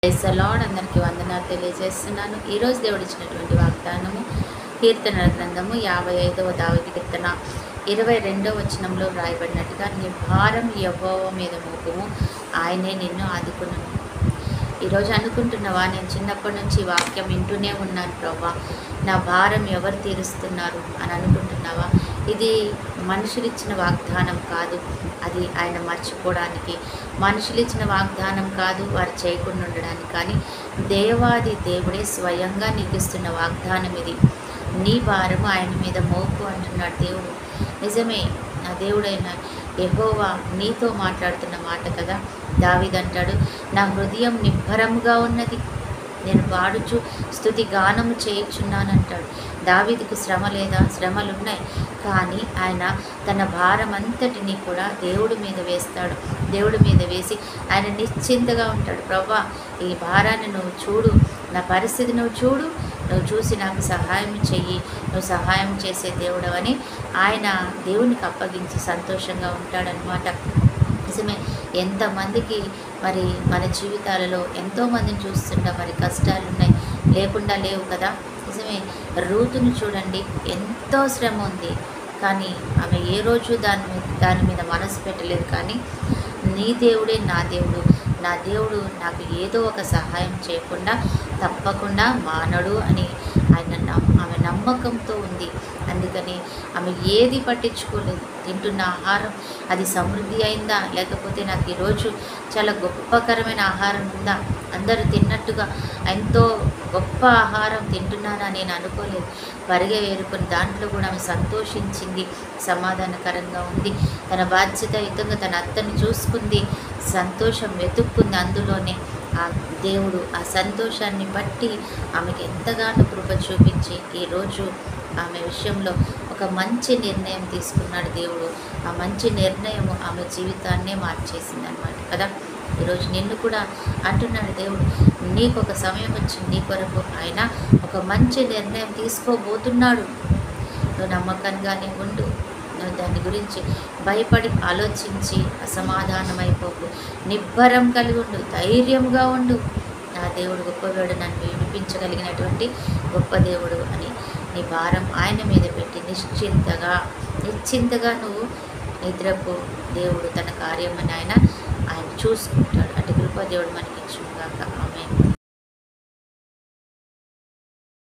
Praise the lord. అందరికీ వందనాలు తెలియజేస్తున్నాను. ఈరోజు దేవుడు ఇచ్చినటువంటి వాగ్దానము కీర్తనల గ్రంథము 55వ దావీదు కీర్తన 22వ వచనంలో వ్రాయబడినట్టుగా, నీ భారం యెహోవా మీద మోపుము, ఆయనే నిన్ను ఆదుకొనును. ఈరోజు అనుకుంటున్నావా, నేను చిన్నప్పటి నుంచి ఈ వాక్యం వింటూనే ఉన్నాను ప్రభా, నా భారం ఎవరు తీరుస్తున్నారు అని అనుకుంటున్నావా? ఇది మనుషులు ఇచ్చిన వాగ్దానం కాదు, అది ఆయన మర్చిపోవడానికి. మనుషులు ఇచ్చిన వాగ్దానం కాదు, వారు చేయకుండా ఉండడానికి. కానీ దేవాది దేవుడే స్వయంగా నీకు ఇస్తున్న వాగ్దానం ఇది. నీ భారము ఆయన మీద మోపు అంటున్నాడు దేవుడు. నిజమే, నా దేవుడైన యెహోవా నీతో మాట్లాడుతున్న మాట కదా. దావీదు అంటాడు, నా హృదయం నిబ్బరముగా ఉన్నది, నేను పాడుచు స్తుతి గానము చేయుచున్నానంటాడు. దావీదుకు శ్రమ లేదా? శ్రమలున్నాయి, కానీ ఆయన తన భారం అంతటినీ కూడా దేవుడి మీద వేస్తాడు. దేవుడి మీద వేసి ఆయన నిశ్చింతగా ఉంటాడు. ప్రభా, ఈ భారాన్ని నువ్వు చూడు, నా పరిస్థితి నువ్వు చూడు, నువ్వు చూసి నాకు సహాయం చెయ్యి, నువ్వు సహాయం చేసే దేవుడవని ఆయన దేవునికి అప్పగించి సంతోషంగా ఉంటాడనమాట. నిజమే, ఎంతమందికి మరి మన జీవితాలలో ఎంతోమందిని చూస్తుంటాం, మరి కష్టాలు ఉన్నాయి, లేకుండా లేవు కదా. నిజమే, రూతును చూడండి, ఎంతో శ్రమ ఉంది, కానీ ఆమె ఏ రోజు దాని మీద మనసు పెట్టలేదు. కానీ నీ దేవుడే నా దేవుడు, నా దేవుడు నాకు ఏదో ఒక సహాయం చేయకుండా తప్పకుండా మానడు అని ఆమె నమ్మకంతో ఉంది. అందుకని ఆమె ఏది పట్టించుకోలేదు. తింటున్న ఆహారం అది సమృద్ధి అయిందా, లేకపోతే నాకు ఈరోజు చాలా గొప్పకరమైన ఆహారం ఉందా, అందరూ తిన్నట్టుగా ఎంతో గొప్ప ఆహారం తింటున్నానా నేను అనుకోలేదు. పరిగె వేరుకొని దాంట్లో కూడా ఆమె సంతోషించింది, సమాధానకరంగా ఉంది. తన బాధ్యతాయుతంగా తన అత్తని చూసుకుంది, సంతోషం వెతుక్కుంది. అందులోనే ఆ దేవుడు ఆ సంతోషాన్ని బట్టి ఆమెకి ఎంతగానో కృప చూపించి ఈరోజు ఆమె విషయంలో ఒక మంచి నిర్ణయం తీసుకున్నాడు దేవుడు. ఆ మంచి నిర్ణయము ఆమె జీవితాన్నే మార్చేసింది అన్నమాట కదా. ఈరోజు నిన్ను కూడా అంటున్నాడు దేవుడు, నీకు ఒక సమయం వచ్చింది, నీ కొరకు ఆయన ఒక మంచి నిర్ణయం తీసుకోబోతున్నాడు. నువ్వు నమ్మకంగానే ఉండు, నువ్వు దాని గురించి భయపడి ఆలోచించి అసమాధానమైపోకు, నిబ్బరం కలిగి ఉండు, ధైర్యంగా ఉండు. నా దేవుడు గొప్పవాడు, నన్ను వినిపించగలిగినటువంటి గొప్ప దేవుడు అని నీ భారం ఆయన మీద పెట్టి నిశ్చింతగా నువ్వు నిద్రపో. దేవుడు తన కార్యమని ఆయన చూసుకుంటాడు. అటు కృప దేవుడు మనకి ఇచ్చుగాక. ఆమేన్.